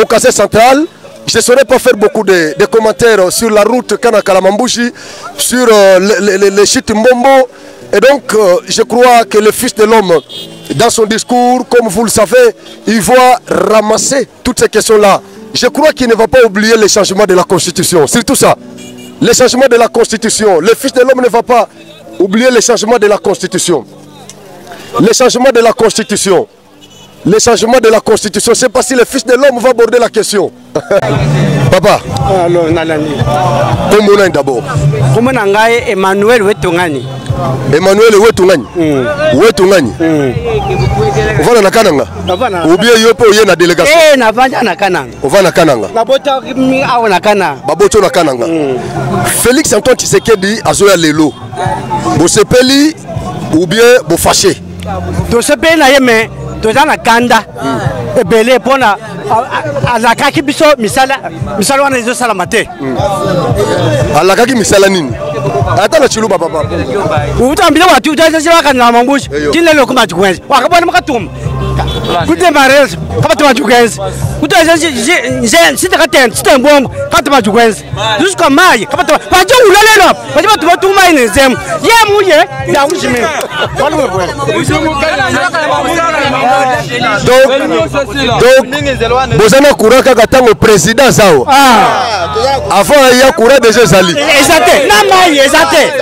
au Kassai central, je ne saurais pas faire beaucoup de commentaires sur la route Kanakalamambouchi, sur les chutes Mbombo. Et donc, je crois que le fils de l'homme, dans son discours, comme vous le savez, il va ramasser toutes ces questions-là. Je crois qu'il ne va pas oublier les changements de la Constitution. C'est tout ça. Les changements de la Constitution. Le fils de l'homme ne va pas oublier les changements de la Constitution. Les changements de la Constitution. Les changements de la Constitution. C'est pas si le fils de l'homme va aborder la question. Papa. Alors, Nalani. Comment on est d'abord? Comment on est Emmanuel Wetongani? Emmanuel Wetongani. Wetongani. Voilà na Kananga. Ou bien yopo yé na délégation. Eh, na vanja na Kananga. On va na Kananga. Babota mi awo na Kananga. Baboto na Kananga. Félix Antoine Tshisekedi azoya lelo. Bo sepeli ou bien bo fâché. To sepeli na yeme. Tozana kanda ebele pona alakaki biso misala wana ezo sala mate alakaki misala nini ata na chiluba papa utambile watu utaje wakana mambushi kile loko majukwenzi wakabona makatum kute marez kabatu majukwenzi utaje sita katen sita mbombo kabatu majukwenzi jusqu'à mai kabatu waje ulalelo waje batu batuma inezem ye muye ya ushime donc bozana courant kaka tango président zao avant il y a courant déjà zali exacté na mai exacté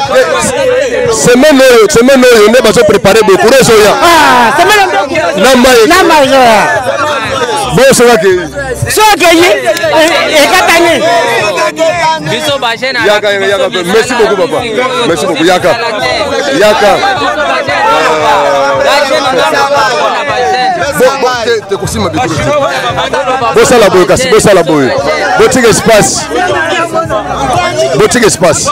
semaine oyo ne bazo préparer be courant zoya semaine na mai zoya bon ça va que yi e katani biso ba jena yaka merci beaucoup papa merci beaucoup yaka Bossa la boue, kasi bossa la boue. Botique espace. Botique espace.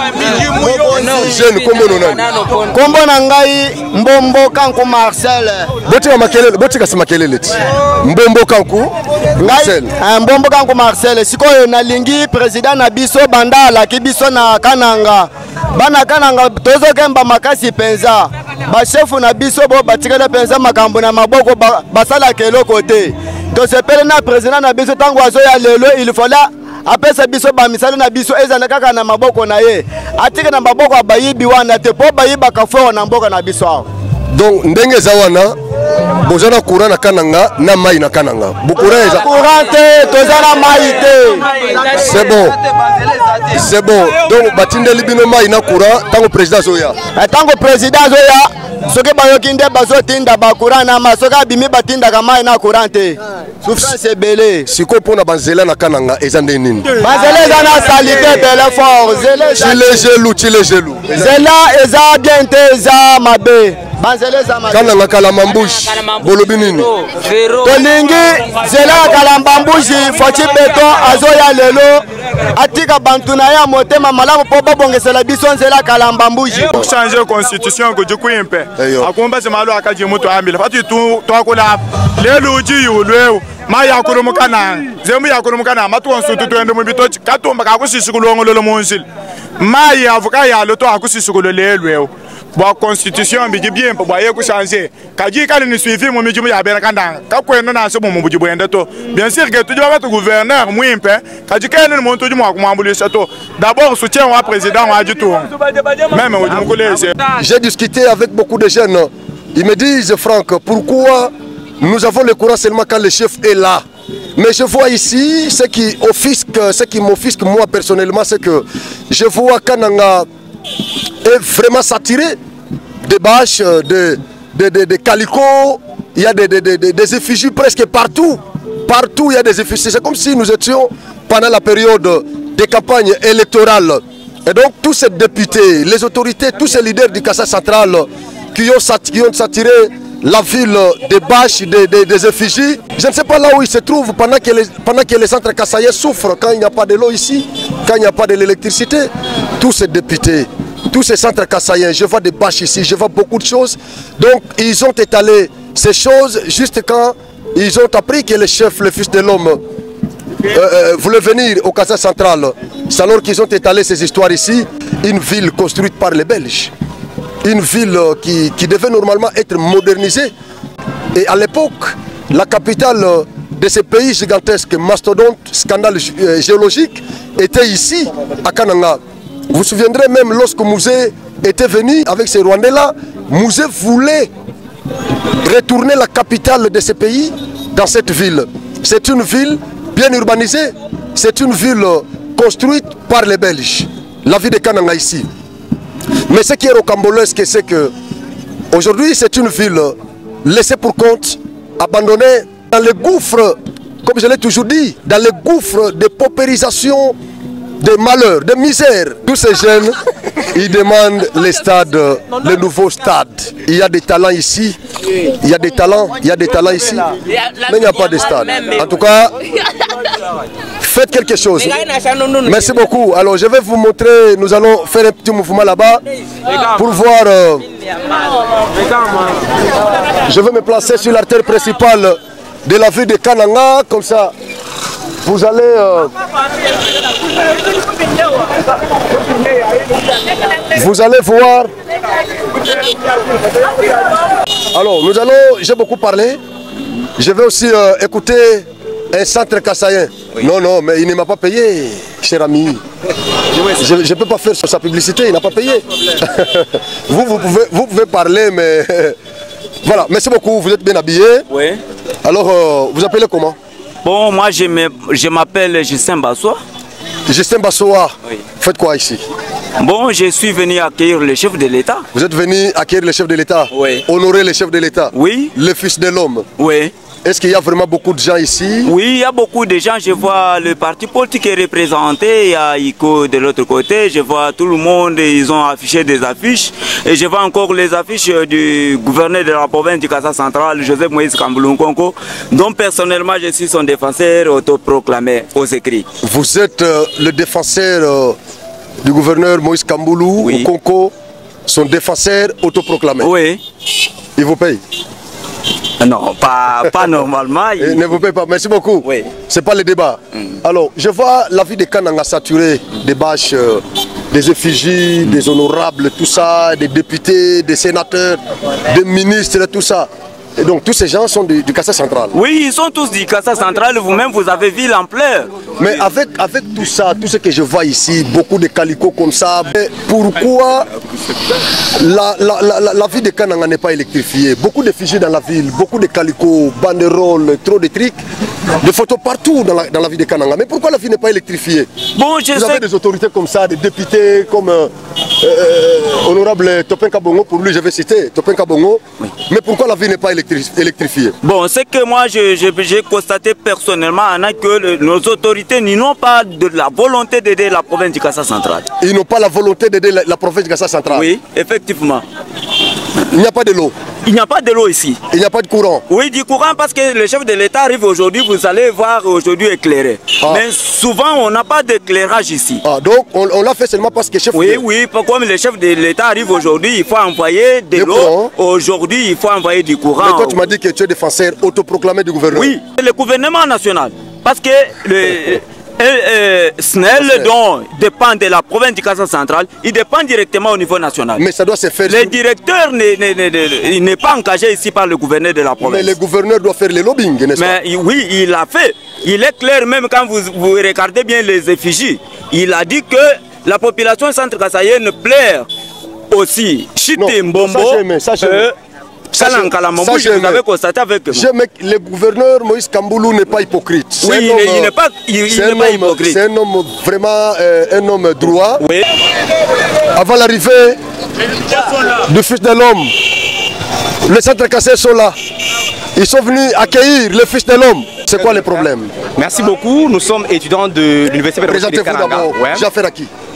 Jeune kombo nona. Kombo nangai Mbombo Kanku Marcel. Botika makelele, botika simakelele. Mbombo Kanku Marcel. Mbombo Kanku Marcel. Sikoyo nalingi president na biso bandala ki biso na Kananga. Bana Kananga tozo kemba makasi penza. Ba chef na biso bo batikela penza makambo na maboko basala kelo côté. To sepele na president na biso tango azo ya lelo il faut là apesa biso ba misala na biso ezana kaka na maboko na ye. Atike na maboko abayibi wana te po bayiba ka fo na mboka na biso. Donc ndenge zawana bozana courant na kananga na mai na kananga. Bokura eza courant te tozana mai te. C'est bon. C'est bon. Donc batinde libino mai na courant tango président zoya. Tango président zoya soki bayoki nde bazotinda ba courant na ma soki abimi batindaka mai na courant te. Souffrance ebele. Siko pona banzela na kananga eza nde nini? Banzela eza na salite bele fort. Chile gelou. Zela eza bien te eza mabe. Banzela eza mabe. Kananga kalambambushi. Bolobi nini? Tolingi zela kalambambushi foti beton azoya lelo. Atika bantu na ya motema malamu po babongesela biso nzela kalambambushi. Pour changer la constitution que du coup impe. Akomba se malo akaji moto amila. Fati tu akola lelo uji yulwe. Ma ya kurumukana. Zemu ya kurumukana matu onsutu tuende mubito katomba kakusisikulongo lolo monsil. Ma ya avuka ya loto akusisikulo lelwe. Bo constitution bi bien po boye ku changer. Kaji kan ni suivi mo mijumu ya bera kanda. Ka kweno na so mo mubujibu endeto. Bien sûr que tu dois être gouverneur mwimpe. Kaji kan ni monto jumu akumambulisa to. D'abord soutien au président wa du tout. Même au j'ai discuté avec beaucoup de jeunes. Ils me disent Franck, pourquoi nous avons le courant seulement quand le chef est là? Mais je vois ici ce qui m'offusque moi personnellement, c'est que je vois Kananga est vraiment saturé de bâches, de calicots, il y a des effigies presque partout. Partout il y a des effigies. C'est comme si nous étions pendant la période des campagnes électorales. Et donc tous ces députés, les autorités, tous ces leaders du Kassa central qui ont saturé la ville des bâches, des effigies. Je ne sais pas là où ils se trouvent pendant que les centres kassaïens souffrent, quand il n'y a pas de l'eau ici, quand il n'y a pas de l'électricité. Tous ces députés, tous ces centres kassaïens, je vois des bâches ici, je vois beaucoup de choses. Donc ils ont étalé ces choses juste quand ils ont appris que le chef, le fils de l'homme, voulait venir au Kassa central. C'est alors qu'ils ont étalé ces histoires ici, une ville construite par les Belges. Une ville qui devait normalement être modernisée. Et à l'époque, la capitale de ce pays gigantesque, mastodonte, scandale géologique, était ici, à Kananga. Vous vous souviendrez même lorsque Mouzé était venu avec ces Rwandais-là, Mouzé voulait retourner la capitale de ce pays dans cette ville. C'est une ville bien urbanisée, c'est une ville construite par les Belges. La ville de Kananga ici. Mais ce qui est rocambolesque, c'est que aujourd'hui c'est une ville laissée pour compte, abandonnée dans le gouffre, comme je l'ai toujours dit, dans le gouffre de paupérisation, de malheur, de misère. Tous ces jeunes, ils demandent les stades, le nouveau stade. Il y a des talents ici, il y a des talents ici, mais il n'y a pas de stade. En tout cas, faites quelque chose. Merci beaucoup. Alors je vais vous montrer, nous allons faire un petit mouvement là-bas pour voir. Je vais me placer sur l'artère principale de la ville de Kananga, comme ça. Vous allez voir. Alors, nous allons, j'ai beaucoup parlé. Je vais aussi écouter un centre kassaïen. Oui. Non, mais il ne m'a pas payé, cher ami. Je ne peux pas faire sa publicité, il n'a pas payé. vous pouvez parler, mais voilà. Merci beaucoup, vous êtes bien habillé. Oui. Alors, vous appelez comment? Bon, moi je m'appelle Justin Bassoa. Justin Bassoa, oui. Faites quoi ici? Bon, je suis venu accueillir le chef de l'État. Vous êtes venu accueillir le chef de l'État? Oui. Honorer le chef de l'État? Oui. Le fils de l'homme? Oui. Est-ce qu'il y a vraiment beaucoup de gens ici? Oui, il y a beaucoup de gens. Je vois le parti politique est représenté. Il y a ICO de l'autre côté. Je vois tout le monde. Ils ont affiché des affiches. Et je vois encore les affiches du gouverneur de la province du Kassa central, Joseph Moïse Kamboulounkonko, dont personnellement je suis son défenseur autoproclamé aux écrits. Vous êtes le défenseur du gouverneur Moïse Kamboulou, oui. Konko, son défenseur autoproclamé? Oui. Il vous paye? Non, pas normalement. Il ne vous paye pas. Merci beaucoup. Oui. C'est pas le débat. Alors, je vois la vie de Kananga saturée, des bâches, des effigies, des honorables, tout ça, des députés, des sénateurs, des ministres, tout ça. Et donc tous ces gens sont du Kassa Central. Oui, ils sont tous du Kassa Central. Vous-même, vous avez vu l'ampleur. Mais avec tout ça, tout ce que je vois ici, beaucoup de calicots comme ça, pourquoi la ville de Kananga n'est pas électrifiée? Beaucoup de fichiers dans la ville, beaucoup de calicots, banderoles, trop de trucs, des photos partout dans la ville de Kananga. Mais pourquoi la ville n'est pas électrifiée? Bon, vous avez des autorités comme ça, des députés comme honorable Topin Kabongo, pour lui je vais citer Topin Kabongo. Oui. Mais pourquoi la ville n'est pas électrifiée? Bon, c'est que moi j'ai constaté personnellement que nos autorités n'ont pas de la volonté d'aider la province du Kassa Central. Ils n'ont pas la volonté d'aider la province du Kassa Central? Oui, effectivement. Il n'y a pas de l'eau? Il n'y a pas de l'eau ici. Il n'y a pas de courant? Oui, du courant parce que le chef de l'État arrive aujourd'hui, vous allez voir aujourd'hui éclairé. Mais souvent on n'a pas d'éclairage ici. Donc on l'a fait seulement parce que chef... Oui, comme le chef de l'État arrive aujourd'hui, il faut envoyer de l'eau. Aujourd'hui, il faut envoyer du courant. Mais toi tu m'as dit que tu es défenseur autoproclamé du gouvernement. Oui, le gouvernement national. Parce que SNEL, dont dépend de la province du Kassa Central, il dépend directement au niveau national. Mais ça doit se faire... Le directeur n'est pas engagé ici par le gouverneur de la province. Mais le gouverneur doit faire le lobbying, n'est-ce pas? Mais oui, il l'a fait. Il est clair, même quand vous regardez bien les effigies, il a dit que la population centre-kassaïenne plaire aussi. Chité Mbombo. Ça, vous avez constaté avec moi. Le gouverneur Moïse Kamboulou n'est pas hypocrite. Oui, il n'est pas hypocrite. C'est un homme vraiment un homme droit. Oui. Avant l'arrivée du Fils de l'homme, les centres cassés sont là. Ils sont venus accueillir le Fils de l'homme. C'est quoi le problème? Merci beaucoup. Nous sommes étudiants de l'Université pédagogique de Kananga.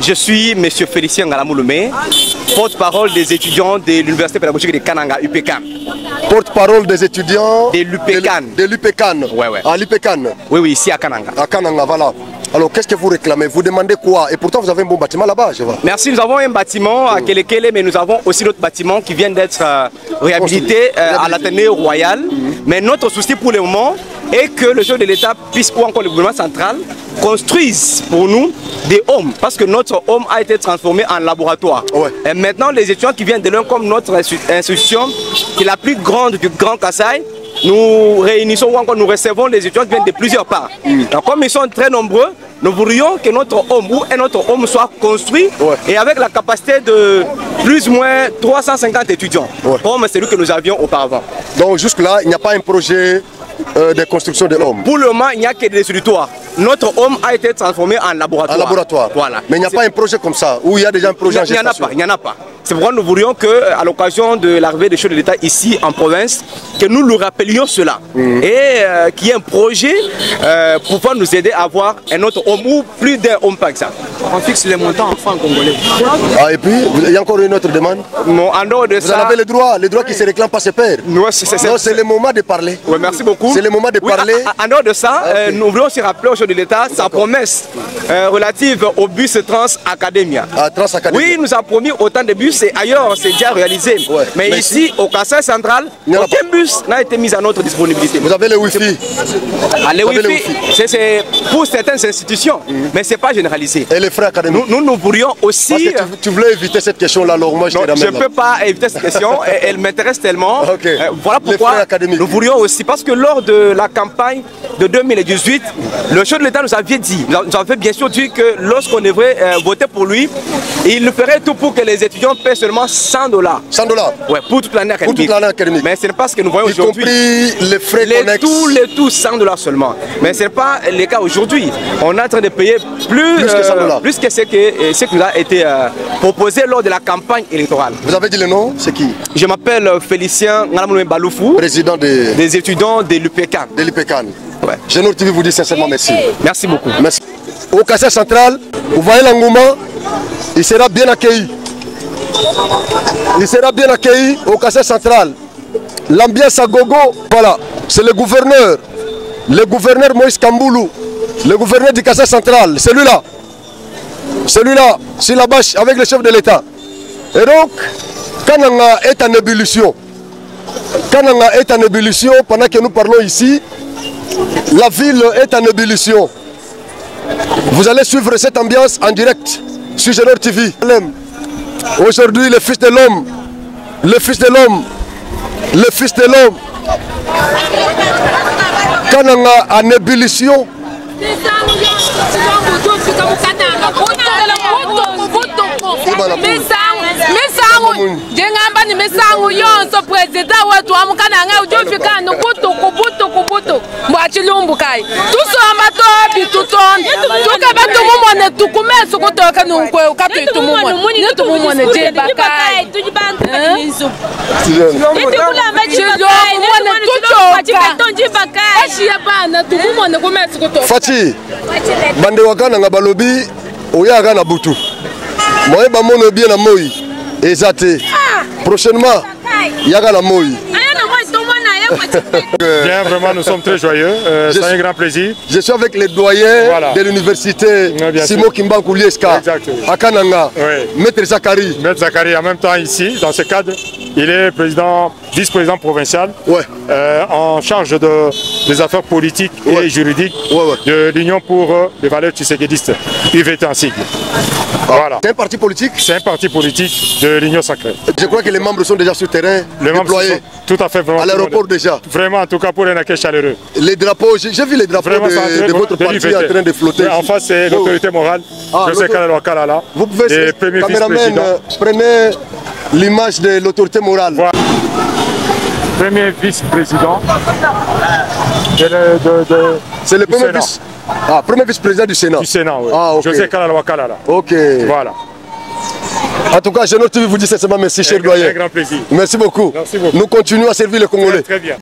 Je suis M. Félicien Ngalamouloumé, porte-parole des étudiants de l'Université pédagogique de Kananga, UPCAN. Porte-parole des étudiants de l'UPCAN. De l'UPCAN. À l'UPCAN. Oui, ici à Kananga. À Kananga, voilà. Alors, qu'est-ce que vous réclamez? Vous demandez quoi? Et pourtant, vous avez un bon bâtiment là-bas, je vois. Merci, nous avons un bâtiment à Kelekele, mais nous avons aussi d'autres bâtiments qui viennent d'être réhabilités à l'Athénée Royal. Mais notre souci pour le moment est que le chef de l'État puisse, ou encore le gouvernement central, construisent pour nous des homes, parce que notre home a été transformé en laboratoire. Et maintenant, les étudiants qui viennent de l'un, comme notre institution, qui est la plus grande du Grand Kasaï, nous réunissons ou encore nous recevons les étudiants qui viennent de plusieurs parts. Donc, comme ils sont très nombreux, nous voudrions que notre home ou un autre home soit construit et avec la capacité de plus ou moins 350 étudiants, comme celui que nous avions auparavant. Donc jusque-là, il n'y a pas un projet de construction de home? Pour le moment, il n'y a que des résultats. Notre home a été transformé en laboratoire. En laboratoire. Voilà. Mais il n'y a pas un projet comme ça, où il y a déjà un projet en gestation? Il n'y en a pas. C'est pourquoi nous voudrions qu'à l'occasion de l'arrivée des chefs de l'État ici en province, que nous nous rappelions cela. Et qu'il y ait un projet pour pouvoir nous aider à avoir un autre home ou plus d'un home par exemple. On fixe les montants en francs congolais. Et puis, il y a encore une autre demande? Non, en dehors de ça... Vous avez les droits qui se réclament pas se perdent. Non, c'est le moment de parler. Oui, merci beaucoup. C'est le moment de parler. En dehors de ça, nous voulons aussi rappeler au chef de l'État sa promesse relative au bus Trans Academia. Oui, il nous a promis autant de bus et ailleurs c'est déjà réalisé. Mais ici, au Kassa Central, aucun bus n'a été mis à notre disponibilité. Vous avez le Wi-Fi? Le Wi-Fi, c'est pour certaines institutions, mais ce n'est pas généralisé. Et les frais académiques? Nous pourrions aussi... Parce que tu voulais éviter cette question-là, alors moi je te ramène. Je ne peux pas éviter cette question, elle m'intéresse tellement. Voilà pourquoi nous pourrions aussi, parce que lors de la campagne de 2018, le chef de l'État nous avait dit, nous avait bien sûr dit que lorsqu'on devrait voter pour lui, il ferait tout pour que les étudiants paient seulement 100 $. 100 $? Oui, pour toute l'année académique. Pour toute l'année académique. Mais ce n'est pas ce que nous voyons aujourd'hui. Y compris les frais connexes. Les tout 100 $ seulement. Mais ce n'est pas le cas aujourd'hui. On est en train de payer plus que 100 $. Plus que ce qui nous a été proposé lors de la campagne électorale. Vous avez dit le nom? C'est qui? Je m'appelle Félicien Ngalamouloumé Baloufou, président des étudiants de l'UPCAN. De l'UPCAN. Génor TV vous dit sincèrement merci. Merci beaucoup. Merci. Au Kassa Central, vous voyez l'engouement, il sera bien accueilli. Il sera bien accueilli au Kassa Central. L'ambiance à gogo, voilà, c'est le gouverneur Moïse Kamboulou, le gouverneur du Kassa Central, celui-là, sur la bâche avec le chef de l'État. Et donc, Kananga est en ébullition. Kananga est en ébullition pendant que nous parlons ici. La ville est en ébullition. Vous allez suivre cette ambiance en direct sur Génor TV. Aujourd'hui, le Fils de l'homme, le Fils de l'homme, le Fils de l'homme Kananga en ébullition. Misangu jengamba ni misangu yonso president wetu amukananga ujufika nukutu mwachilumbu kai tusomba tobi tutonde tukabatu mumone tukumesu kutoka nunkwe ukatu itumumone nitumumone jeba kai tujibantu Fati bande wakana nga balobi oyaga na butu moye bamono bien na moi ezate prochainement yaga na moi. Bien, vraiment, nous sommes très joyeux. C'est un grand plaisir. Je suis avec les doyens de l'université Simon Kimbangu Lieska à Kananga. Maître Zakari. Maître Zakari, en même temps ici, dans ce cadre, il est vice-président provincial en charge des affaires politiques et juridiques de l'Union pour les valeurs tshisekidistes, UVT en sigle. Voilà. C'est un parti politique? C'est un parti politique de l'Union sacrée. Je crois que les membres sont déjà sur terrain, les déployés. Tout à fait, vraiment. À l'aéroport déjà. Vraiment, en tout cas, pour un accueil chaleureux. Les drapeaux, j'ai vu les drapeaux de votre parti en train de flotter. Oui, en face, c'est l'autorité morale. Je sais qu'elle est là. Vous pouvez, caméraman, prenez l'image de l'autorité morale. Voilà. Premier vice-président c'est le premier vice. Ah, premier vice-président du Sénat. Du Sénat, oui. Ah, okay. José Kalala. Ok. Voilà. En tout cas, je ne vous dis simplement merci, cher doyen. Un grand plaisir. Merci beaucoup. Merci beaucoup. Nous continuons à servir les Congolais. Très bien.